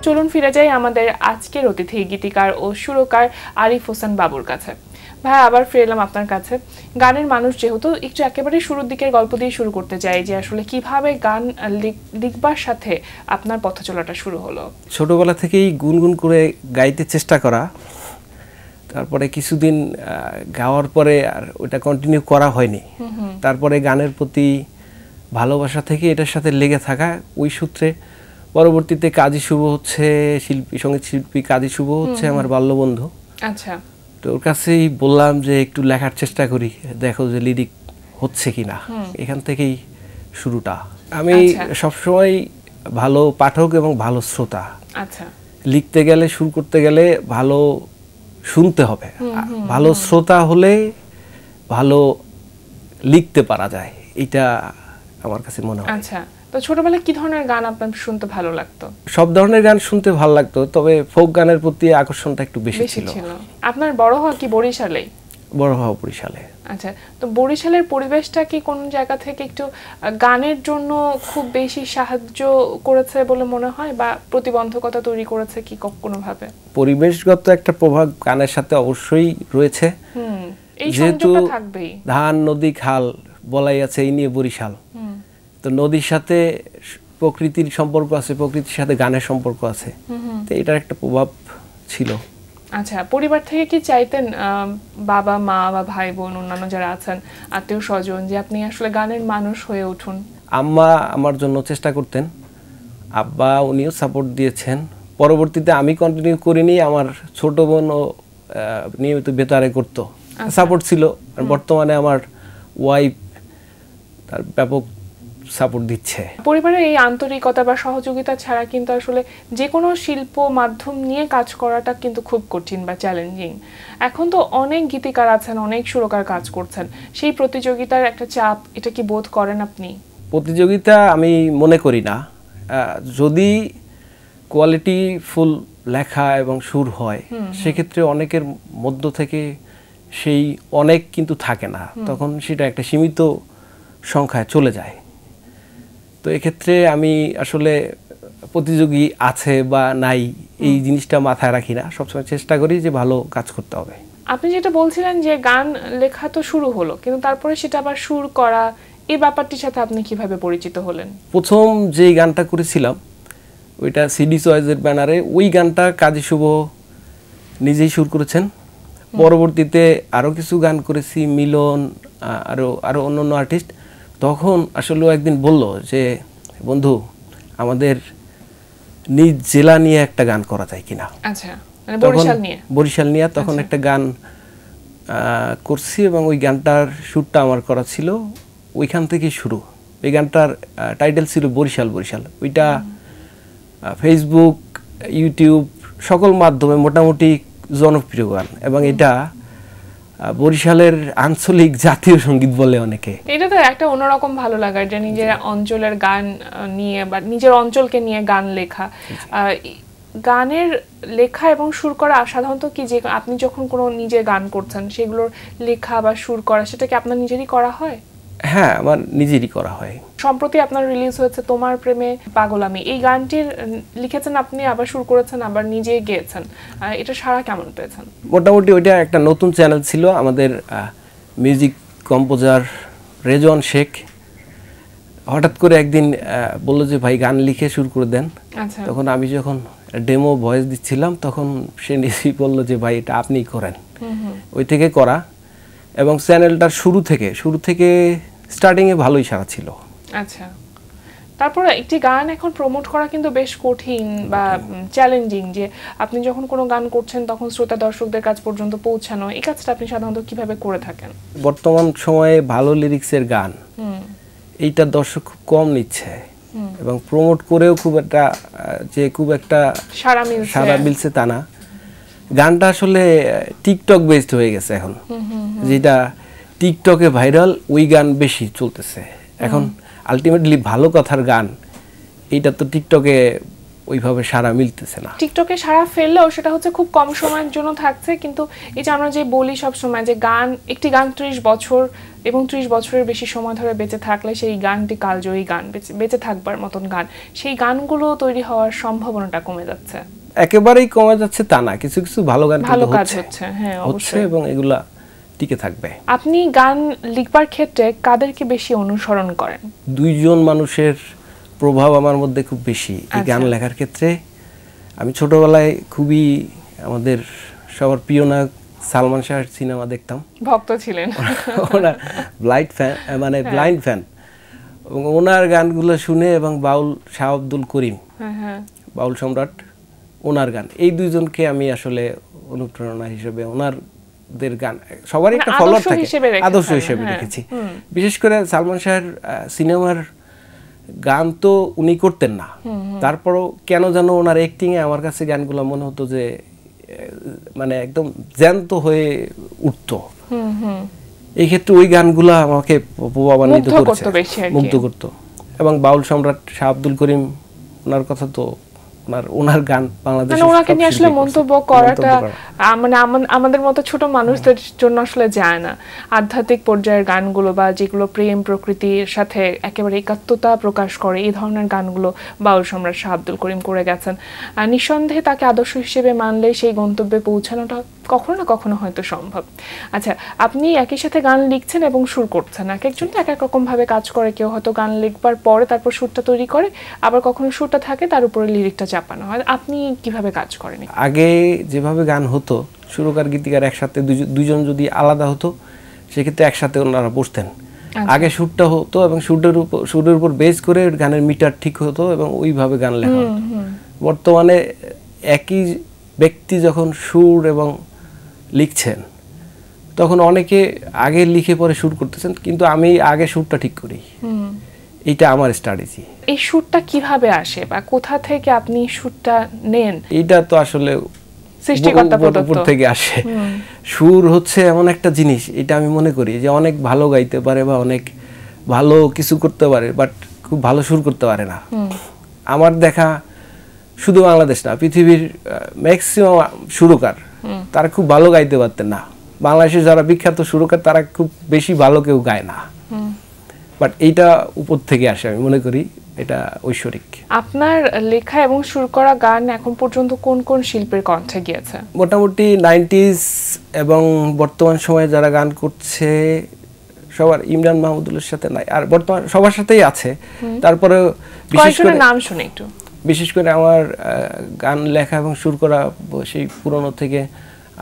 চলুন ফিরে যাই আমাদের আজকের অতিথি গীতিকার ও সুরকার আরিফ হোসেন বাবুর কাছে। ভাই আবার ফিরে এলাম আপনার কাছে। গানের মানুষ যেহেতু, একটু একেবারে শুরুর দিকের গল্প দিয়ে শুরু করতে চাই যে আসলে কিভাবে গান লিখবার সাথে আপনার পথ চলাটা শুরু হলো। ছোটবেলা থেকেই গুনগুন করে গাইতে চেষ্টা করা, তারপরে কিছুদিন গাওয়ার পরে আর ওটা কন্টিনিউ করা হয়নি। তারপরে গানের প্রতি ভালোবাসা থেকে এটার সাথে লেগে থাকা, ওই সূত্রে পরবর্তীতে কাজী শুভ হচ্ছে সঙ্গীত শিল্পী কাজী শুভ হচ্ছে আমার বাল্যবন্ধু। আচ্ছা, তো ওর কাছেই বললাম যে একটু লেখার চেষ্টা করি, দেখো যে লিরিক হচ্ছে কিনা। এখান থেকেই শুরুটা। আমি সবসময় ভালো পাঠক এবং ভালো শ্রোতা। আচ্ছা, লিখতে গেলে, সুর করতে গেলে ভালো শুনতে হবে। ভালো শ্রোতা হলে ভালো লিখতে পারা যায়, এটা আমার কাছে মনে হয়। আচ্ছা, তো ছোটবেলায় কি ধরনের গান আপনার শুনতে ভালো লাগতো? সব ধরনের গান শুনতে ভালো লাগতো, তবে ফোক গানের প্রতি আকর্ষণটা একটু বেশি ছিল। আপনার বড় হওয়া কি বরিশালে? বড় হওয়া বরিশালে। আচ্ছা, তো বরিশালের পরিবেশটা কি কোন জায়গা থেকে একটু গানের জন্য খুব বেশি সাহায্য করেছে বলে মনে হয়, বা প্রতিবন্ধকতা তৈরি করেছে কি কোনোভাবে? পরিবেশগত একটা প্রভাব গানের সাথে অবশ্যই রয়েছে। যেহেতু থাকবেই, ধান নদী খাল বলাই আছে, এই নিয়ে বরিশাল। তো নদীর সাথে প্রকৃতির সম্পর্ক আছে, প্রকৃতির সাথে গানের সম্পর্ক আছে, তো এটার একটা প্রভাব ছিল। আচ্ছা, পরিবার থেকে কি চাইতেন বাবা মা বা ভাই বোন অন্যান্য যারা আছেন আত্মীয় স্বজন যে আপনি আসলে গানের মানুষ হয়ে উঠুন? আম্মা আমার জন্য চেষ্টা করতেন, আব্বা উনিও সাপোর্ট দিয়েছেন। পরবর্তীতে আমি কন্টিনিউ করিনি, আমার ছোট বোনও নিয়মিত বেতারে করতো, সাপোর্ট ছিল। আর বর্তমানে আমার ওয়াইফ তার ব্যাপক সাপোর্ট দিচ্ছে। পরিবারের এই আন্তরিকতা বা সহযোগিতা ছাড়া কিন্তু আসলে যে কোনো শিল্প মাধ্যম নিয়ে কাজ করাটা কিন্তু খুব কঠিন বা চ্যালেঞ্জিং। এখন তো অনেক গীতিকার আছেন, অনেক সুরকার কাজ করছেন, সেই প্রতিযোগিতার একটা চাপ, এটা কি বোধ করেন আপনি? প্রতিযোগিতা আমি মনে করি না। যদি কোয়ালিটি ফুল লেখা এবং সুর হয়, সেক্ষেত্রে অনেকের মধ্য থেকে সেই অনেক কিন্তু থাকে না, তখন সেটা একটা সীমিত সংখ্যায় চলে যায়। তো এক্ষেত্রে আমি আসলে প্রতিযোগী আছে বা নাই এই জিনিসটা মাথায় রাখি না, সবসময় চেষ্টা করি যে ভালো কাজ করতে হবে। আপনি যেটা বলছিলেন যে গান লেখা তো শুরু হলো, কিন্তু তারপরে সেটা আবার সুর করা, এই ব্যাপারটির সাথে আপনি কিভাবে পরিচিত হলেন? প্রথম যে গানটা করেছিলাম ওইটা সিডি চয়েসের ব্যানারে, ওই গানটা কাজী শুভ নিজেই সুর করেছেন। পরবর্তীতে আরও কিছু গান করেছি, মিলন, আরও অন্য আর্টিস্ট। তখন আসলে একদিন বলল যে বন্ধু, আমাদের নিজ জেলা নিয়ে একটা গান করা যায় কিনা। আচ্ছা, মানে বরিশাল নিয়ে তখন একটা গান করছি, এবং ওই গানটার সুরটা আমার করা ছিল। ওইখান থেকেই শুরু। ওই গানটার টাইটেল ছিল বরিশাল বরিশাল। ওইটা ফেসবুক, ইউটিউব সকল মাধ্যমে মোটামুটি জনপ্রিয় গান, এবং এটা বরিশালের আঞ্চলিক জাতীয় সঙ্গীত বলে অনেকে। এটা তো একটা অন্যরকম ভালো লাগার, যে নিজের অঞ্চলের গান নিয়ে বা নিজের অঞ্চলকে নিয়ে গান লেখা। গানের লেখা এবং সুর করা সাধারণত কি, যে আপনি যখন কোনো নিজে গান করছেন সেগুলোর লেখা বা সুর করা, সেটা কি আপনার নিজেরই করা হয়? হ্যাঁ, আমার নিজেরই করা হয়। সম্প্রতি আপনার রিলিজ হয়েছে তোমার প্রেমে পাগলামি, এই গানটির লিখেছেন আপনি, আবার সুর করেছেন, আবার নিজে গেয়েছেন। এটা সাড়া কেমন পেয়েছেন? মোটামুটি ওইটা একটা নতুন চ্যানেল ছিল আমাদের। মিউজিক কম্পোজার রেজওয়ান শেখ হঠাৎ করে একদিন বলল যে ভাই গান লিখে সুর করে দেন। তখন আমি যখন ডেমো ভয়েস দিচ্ছিলাম, তখন সে নিজেই বলল যে ভাই এটা আপনিই করেন। ওই থেকে করা, এবং চ্যানেলটার শুরু থেকে স্টার্টিংয়ে ভালোই সাড়া ছিল। আচ্ছা, তারপরে একটি গান এখন প্রমোট করা কিন্তু বেশ কঠিন বা চ্যালেঞ্জিং, যে আপনি যখন কোনো গান করছেন তখন শ্রোতা দর্শকদের কাছ পর্যন্ত পৌঁছানো, এই কাজটা আপনি সাধারণত কিভাবে করে থাকেন? বর্তমান সময়ে ভালো লিরিক্সের গান এইটা দর্শক খুব কম নিচ্ছে, এবং প্রমোট করেও খুব একটা সাড়া মিলছে তা না। গানটা আসলে টিকটক বেসড হয়ে গেছে এখন, যেটা টিকটকে ভাইরাল, ওই গান বেশি চলতেছে এখন। আলটিমেটলি ভালো কথার গান এইটা তো টিকটকে ওইভাবে সাড়া মিলতেছে না। টিকটকে সাড়া ফেললেও সেটা হচ্ছে খুব কম সময়ের জন্য থাকছে, কিন্তু এই যে আমরা যে বলি সব সময় যে একটি গান 30 বছর এবং 30 বছরের বেশি সময় ধরে বেঁচে থাকলে সেই গানটি কালজয়ী গান, বেঁচে থাকবার মতন গান, সেই গানগুলো তৈরি হওয়ার সম্ভাবনাটা কমে যাচ্ছে। একেবারেই কমে যাচ্ছে তা না, কিছু কিছু ভালো গান ভালো কাজ হচ্ছে, হ্যাঁ অবশ্যই, এবং এগুলা টিকে থাকবে। আপনি গান লিখবার ক্ষেত্রে কাদেরকে বেশি অনুসরণ করেন? দুইজন মানুষের প্রভাব আমার মধ্যে খুব বেশি এই গান লেখার ক্ষেত্রে। আমি ছোটবেলায় খুবই আমাদের সবার প্রিয় নায়ক সালমান শাহের সিনেমা দেখতাম, ভক্ত ছিলেন। ওনার ব্লাইন্ড ফ্যান, এবং ওনার গানগুলো শুনে, এবং বাউল শাহ আব্দুল করিম, বাউল সম্রাট, ওনার গান, এই দুইজনকে আমি আসলে অনুপ্রেরণা হিসেবে, ওনাদের গান সবারই একটা ফলোয়ার থাকে, আদর্শ হিসেবে রেখেছি। বিশেষ করে সালমান শাহের সিনেমার গান তো উনি করতেন না, তারপরও কেন যেন ওনার অ্যাক্টিং এ আমার কাছে গানগুলো মনে হতো যে মানে একদম জ্যান্ত হয়ে উঠতো। এই ক্ষেত্রে ওই গানগুলো আমাকে প্রভাবান্বিত করেছে, মুগ্ধ করতো। এবং বাউল সম্রাট শাহ আব্দুল করিম, ওনার কথা তো ওনার গান বাংলাদেশে ওনাকে নিয়ে আসলে মন্তব্য করাটা মানে আমাদের মতো ছোট মানুষদের জন্য আসলে যায় না। আধ্যাত্মিক পর্যায়ের গানগুলো বা যেগুলো প্রেম প্রকৃতির সাথে একেবারে একাত্মতা প্রকাশ করে, এই ধরনের গানগুলো বাউল সম্রাট শাহ আব্দুল করিম করে গেছেন। নিঃসন্দেহে তাকে আদর্শ হিসেবে মানলে সেই গন্তব্যে পৌঁছানোটা কখনো না কখনো হয়তো সম্ভব। আচ্ছা, আপনি একই সাথে গান লিখছেন এবং সুর করছেন, এক একজন তো এক এক রকম ভাবে কাজ করে। কেউ হয়তো গান লিখবার পরে তারপর সুরটা তৈরি করে, আবার কখনো সুরটা থাকে তার উপরে লিরিকটা চাপানো হয়। আপনি কিভাবে কাজ করেন? আগে যেভাবে গান হতো, সুরকার গীতিকার একসাথে দুইজন যদি আলাদা হতো, সেক্ষেত্রে একসাথে ওনারা বসতেন। আগে সুরটা হতো এবং সুরের উপর বেস করে গানের মিটার ঠিক হতো এবং ওইভাবে গান লেখা হতো। বর্তমানে একই ব্যক্তি যখন সুর এবং লিখছেন, তখন অনেকে আগে লিখে পরে সুর করতেছেন, কিন্তু আমি আগে সুরটা ঠিক করি। এটা আমার স্ট্র্যাটেজি। এই সুরটা কিভাবে আসে বা কোথা থেকে আপনি সুরটা নেন? এটা তো আসলে সৃষ্টিকর্তা প্রদত্ত থেকে আসে। সুর হচ্ছে এমন একটা জিনিস, এটা আমি মনে করি যে অনেক ভালো গাইতে পারে বা অনেক ভালো কিছু করতে পারে, বাট খুব ভালো সুর করতে পারে না। আমার দেখা শুধু বাংলাদেশ না, পৃথিবীর ম্যাক্সিমাম সুরকার তারা খুব ভালো গাইতে পারতেন না। বাংলাদেশের যারা বিখ্যাত সুরকার তারা খুব বেশি ভালো কেউ গায় না, বাট এইটা উপর থেকে আসে। আমি মনে করি এটা ঐশ্বরিক। আপনার লেখা এবং সুর করা গান এখন পর্যন্ত কোন কোন শিল্পীর কণ্ঠে গিয়েছে? মোটামুটি 90s এবং বর্তমান সময়ে যারা গান করছে সবার, ইমরান মাহমুদুলের সাথে নাই, আর বর্তমান সবার সাথেই আছে। তারপরে বিশেষ করে নাম শুনে একটু, বিশেষ করে আমার গান লেখা এবং সুর করা সেই পুরনো থেকে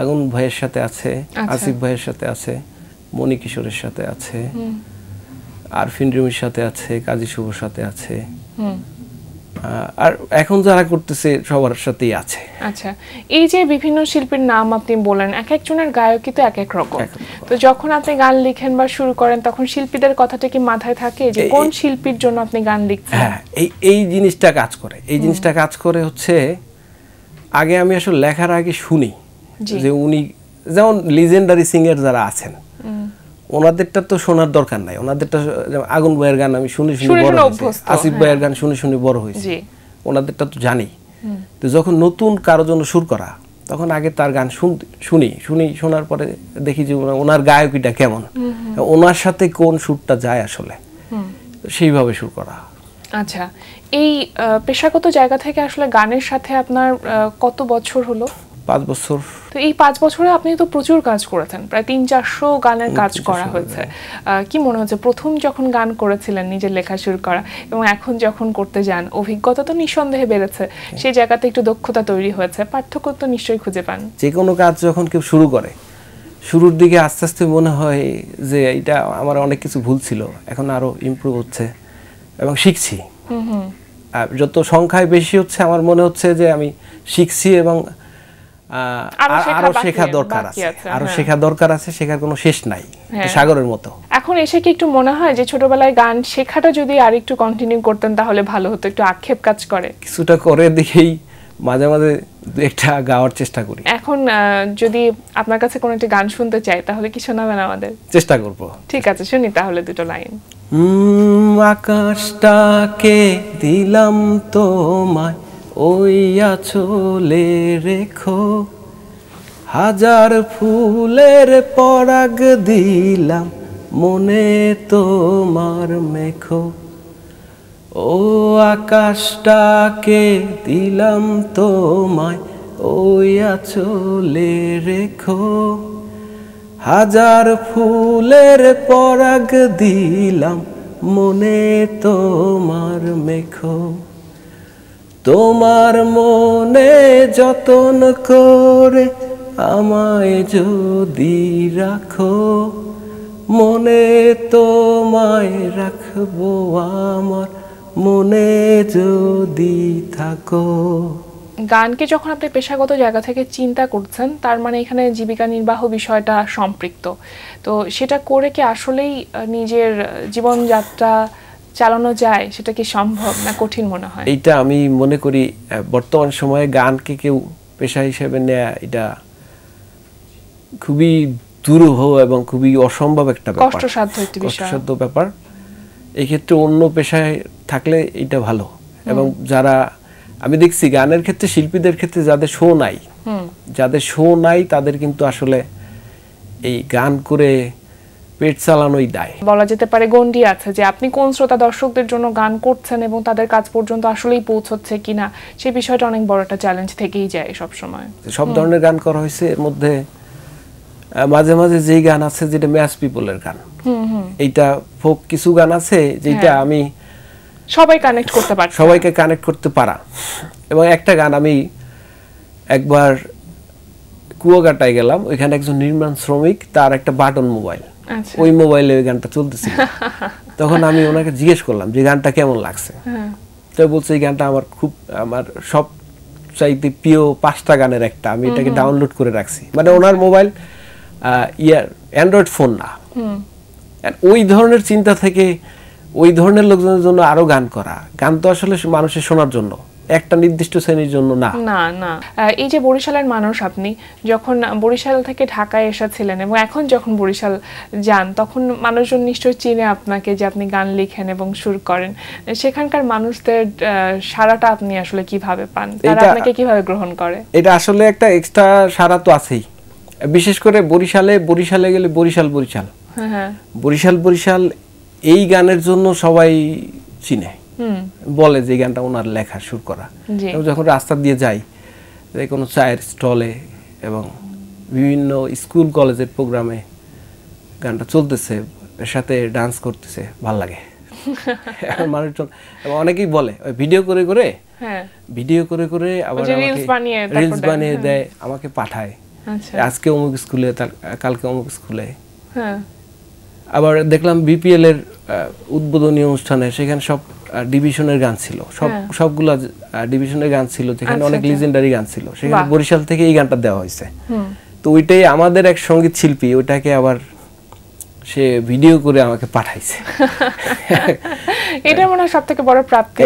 আগুন ভাইয়ের সাথে আছে, আসিফ ভাইয়ের সাথে আছে, মনি কিশোরের সাথে আছে, আরফিন রুমির সাথে আছে, কাজী শুভর সাথে আছে, আর এখন যারা করতেছে সবার সাথেই আছে। আচ্ছা, এই যে বিভিন্ন শিল্পীর নাম আপনি বলেন, এক একজনের গায়কই তো এক এক রকম। তো যখন আপনি গান লিখেন বা শুরু করেন, তখন শিল্পীদের কথাটা কি মাথায় থাকে যে কোন শিল্পীর জন্য আপনি গান লিখছেন? হ্যাঁ, এই জিনিসটা কাজ করে। এই জিনিসটা কাজ করে হচ্ছে, আগে আমি আসলে লেখার আগে শুনি যে উনি, যেমন লিজেন্ডারি সিঙ্গার যারা আছেন, ওনাদেরটা তো শোনার দরকার নাই। ওনাদেরটা, আগুন ভাইয়ের গান আমি শুনে বড় হয়েছি, আসিফ ভাইয়ের গান শুনে বড় হয়েছি, ওনাদেরটা তো জানি। তো যখন নতুন কারো জন্য সুর করা, তখন আগে তার গান শোনার পরে দেখি যে ওনার গায়কিটা কেমন, ওনার সাথে কোন সুরটা যায় আসলে, সেইভাবে সুর করা। আচ্ছা, এই পেশাগত জায়গা থেকে আসলে গানের সাথে আপনার কত বছর হলো? 5 বছর। তো এই 5 বছরে আপনি তো প্রচুর কাজ করেছেন, প্রায় 300-400 গানের কাজ করা হয়েছে। কি মনে হচ্ছে প্রথম যখন গান করেছিলেন, নিজের লেখা শুরু করা, এবং এখন যখন করতে যান, অভিজ্ঞতা তো নিঃসন্দেহে বেড়েছে, সেই জায়গাতে একটু দক্ষতা তৈরি হয়েছে, পার্থক্য তো নিশ্চয়ই খুঁজে পান? যে কোনো কাজ যখন কেউ শুরু করে, শুরুর দিকে আস্তে আস্তে মনে হয় যে এটা আমার অনেক কিছু ভুল ছিল, এখন আরো ইমপ্রুভ হচ্ছে এবং শিখছি। যত সংখ্যায় বেশি হচ্ছে, আমার মনে হচ্ছে যে আমি শিখছি এবং আরো শেখা দরকার আছে, আরো শেখা দরকার আছে, শেখার কোনো শেষ নাই, সাগরের মতো। এখন এসে কি একটু মনে হয় যে ছোটবেলায় গান শেখাটা যদি আর একটু কন্টিনিউ করতেন তাহলে ভালো হতো? একটু আক্ষেপ কাজ করে? কিছুটা করে দেখেই মাঝে মাঝে একটা গাওয়ার চেষ্টা করি। এখন যদি আপনার কাছে কোনো একটা গান শুনতে চাই, তাহলে কি শোনাবেন আমাদের? চেষ্টা করব। ঠিক আছে, শুনি তাহলে দুটো লাইন। আকাশটাকে দিলাম তোমায়, ওই আঁচলে রেখো, হাজার ফুলের পরাগ দিলাম মনে তোমার মেখো। ও আকাশটাকে দিলাম তোমায়, ওই আঁচলে রেখো, হাজার ফুলের পরাগ দিলাম মনে তোমার মেখো। তোমার মনে যতন করে আমায় যদি রাখো, মনে তোমায় রাখবো আমার, মনে যদি থাকো। গানকে যখন আপনি পেশাগত জায়গা থেকে চিন্তা করছেন, তার মানে এখানে জীবিকা নির্বাহ বিষয়টা সম্পৃক্ত। তো সেটা করে কি আসলেই নিজের জীবনযাত্রা চালানো যায়? সেটা কি সম্ভব না কঠিন মনে হয়? এইটা আমি মনে করি বর্তমান সময়ে গানকে কেউ পেশা হিসেবে নেয়া এটা খুবই দুরূহ এবং খুবই অসম্ভব একটা ব্যাপার, কষ্টসাধ্য একটি বিষয়, কষ্টসাধ্য ব্যাপার। এই ক্ষেত্রে অন্য পেশায় থাকলে এটা ভালো। এবং যারা আমি দেখছি গানের ক্ষেত্রে, শিল্পীদের ক্ষেত্রে যাদের শো নাই তাদের কিন্তু আসলে এই গান করে পেট চালানোই দায়। বলা যেতে পারে গণ্ডি আছে যে আপনি কোন শ্রোতা দর্শকদের জন্য গান করছেন এবং তাদের কাজ পর্যন্ত আসলেই পৌঁছচ্ছে কিনা, সেই বিষয়টা অনেক বড় একটা চ্যালেঞ্জ থেকেই যায় সব সময়। সব ধরনের গান করা হয়েছে, এর মধ্যে মাঝে মাঝে যেই গান আছে যেটা ম্যাস পিপলের গান, এইটা ফোক কিছু গান আছে যেটা আমি সবাইকে কানেক্ট করতে পারা। এবং একটা গান আমি একবার কুয়াকাটায় গেলাম, ওইখানে একজন নির্মাণ শ্রমিক, তার একটা বাটন মোবাইল, ওই মোবাইলে ওই গানটা চলতেছিল। তখন আমি ওনাকে জিজ্ঞেস করলাম যে গানটা কেমন লাগছে। তো বলছে এই গানটা আমার সব চাইতে প্রিয় 5টা গানের একটা, আমি এটাকে ডাউনলোড করে রাখছি। মানে ওনার মোবাইল অ্যান্ড্রয়েড ফোন না। ওই ধরনের চিন্তা থেকে ওই ধরনের লোকজনের জন্য আরো গান করা। গান তো আসলে মানুষের শোনার জন্য, একটা নির্দিষ্ট শ্রেণীর জন্য না। না এই যে বরিশালের মানুষ, আপনি যখন বরিশাল থেকে ঢাকায় এসেছিলেন এবং এখন যখন বরিশাল যান, তখন মানুষজন নিশ্চয়ই চিনে আপনাকে যে আপনি গান লিখেন এবং সুর করেন। সেখানকার মানুষদের সাড়াটা আপনি আসলে কিভাবে পান? তারা আপনাকে কিভাবে গ্রহণ করে? এটা আসলে একটা এক্সট্রা সাড়া তো আছেই। বিশেষ করে বরিশালে গেলে বরিশাল এই গানের জন্য সবাই চিনে, বলে যে গানটা ওনার লেখা, সুর করা। যখন রাস্তা দিয়ে যাই, কোনো চায়ের স্টলে এবং বিভিন্ন স্কুল কলেজের প্রোগ্রামে গানটা চলতেছে, এর সাথে ডান্স করতেছে, ভাল লাগে। মানুষজন অনেকেই বলে ভিডিও করে আবার রিলস বানিয়ে দেয়, আমাকে পাঠায়, আজকে অমুক স্কুলে, কালকে অমুক স্কুলে। আবার দেখলাম বিপিএল এর উদ্বোধনী অনুষ্ঠানে, সেখানে সব ডিভিশনের গান ছিল, সবগুলা ডিভিশনের গান ছিল, যেখানে অনেক লিজেন্ডারি গান ছিল, সেখানে বরিশাল থেকে এই গানটা দেওয়া হয়েছে। তো ওইটাই আমাদের এক সঙ্গীত শিল্পী, ওইটাকে আবার সে ভিডিও করে আমাকে পাঠাইছে। এটা মনে হয় সবথেকে বড় প্রাপ্তি।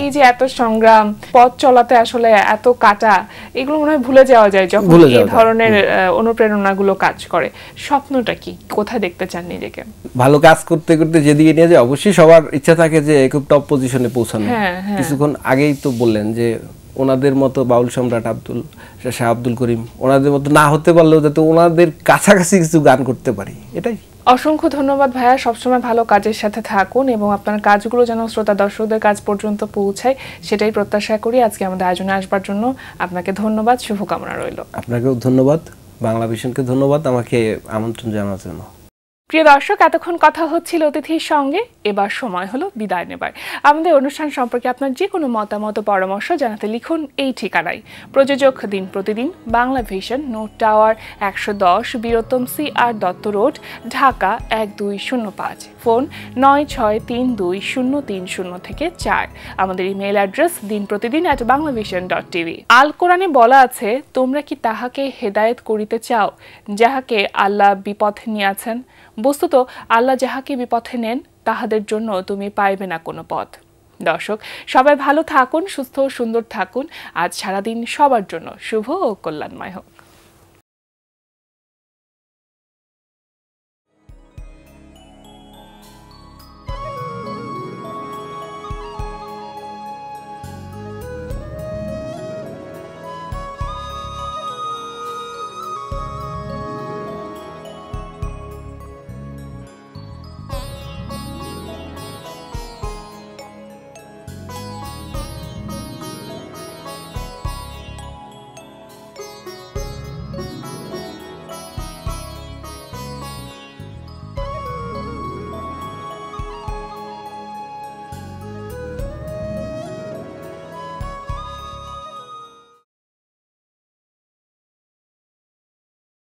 এই যে এত সংগ্রাম, পথ চলাতে আসলে এত কাটা, এগুলো মনে হয় ভুলে যাওয়া যায় যখন এই ধরনের অনুপ্রেরণাগুলো কাজ করে। স্বপ্নটা কি? কোথায় দেখতে চান নিজেকে? ভালো কাজ করতে করতে যেদিকে নিয়ে যায়, অবশ্যই সবার ইচ্ছা থাকে যে খুব টপ পজিশনে পৌঁছানো। কিছুক্ষণ আগেই তো বললেন যে ওনাদের মতো বাউল সম্রাট শাহ আব্দুল করিম, ওনাদের মতো না হতে পারলেও যাতে ওনাদের কাছাকাছি কিছু গান করতে পারি, এটাই। অসংখ্য ধন্যবাদ ভাইয়া, সবসময় ভালো কাজের সাথে থাকুন এবং আপনার কাজগুলো যেন শ্রোতা দর্শকদের কাজ পর্যন্ত পৌঁছায়, সেটাই প্রত্যাশা করি। আজকে আমাদের আয়োজনে আসবার জন্য আপনাকে ধন্যবাদ, শুভকামনা রইল। আপনাকেও ধন্যবাদ, বাংলা ভিশনকে ধন্যবাদ আমাকে আমন্ত্রণ জানার জন্য। প্রিয় দর্শক, এতক্ষণ কথা হচ্ছিল অতিথির সঙ্গে, এবার সময় হলো বিদায় নেবার। আমাদের অনুষ্ঠান সম্পর্কে আপনার যে কোনো মতামত, পরামর্শ জানাতে লিখুন এই ঠিকানায়। প্রযোজক দিন প্রতিদিন, Bangla vision, note tower 110, Bir Uttom CR Dutta road, Dhaka 1205। Phone 96320304। আমাদের ইমেইল অ্যাড্রেস dinprotidin@banglavision.tv। আল কোরআনে বলা আছে, তোমরা কি তাহাকে হেদায়েত করিতে চাও যাহাকে আল্লাহ বিপথে নিয়েছেন? বস্তুত আল্লাহ যাহাকে বিপথে নেন তাহাদের জন্য তুমি পাইবে না কোনো পথ। দর্শক, সবাই ভালো থাকুন, সুস্থ ও সুন্দর থাকুন। আজ সারাদিন সবার জন্য শুভ ও কল্যাণময় হোক।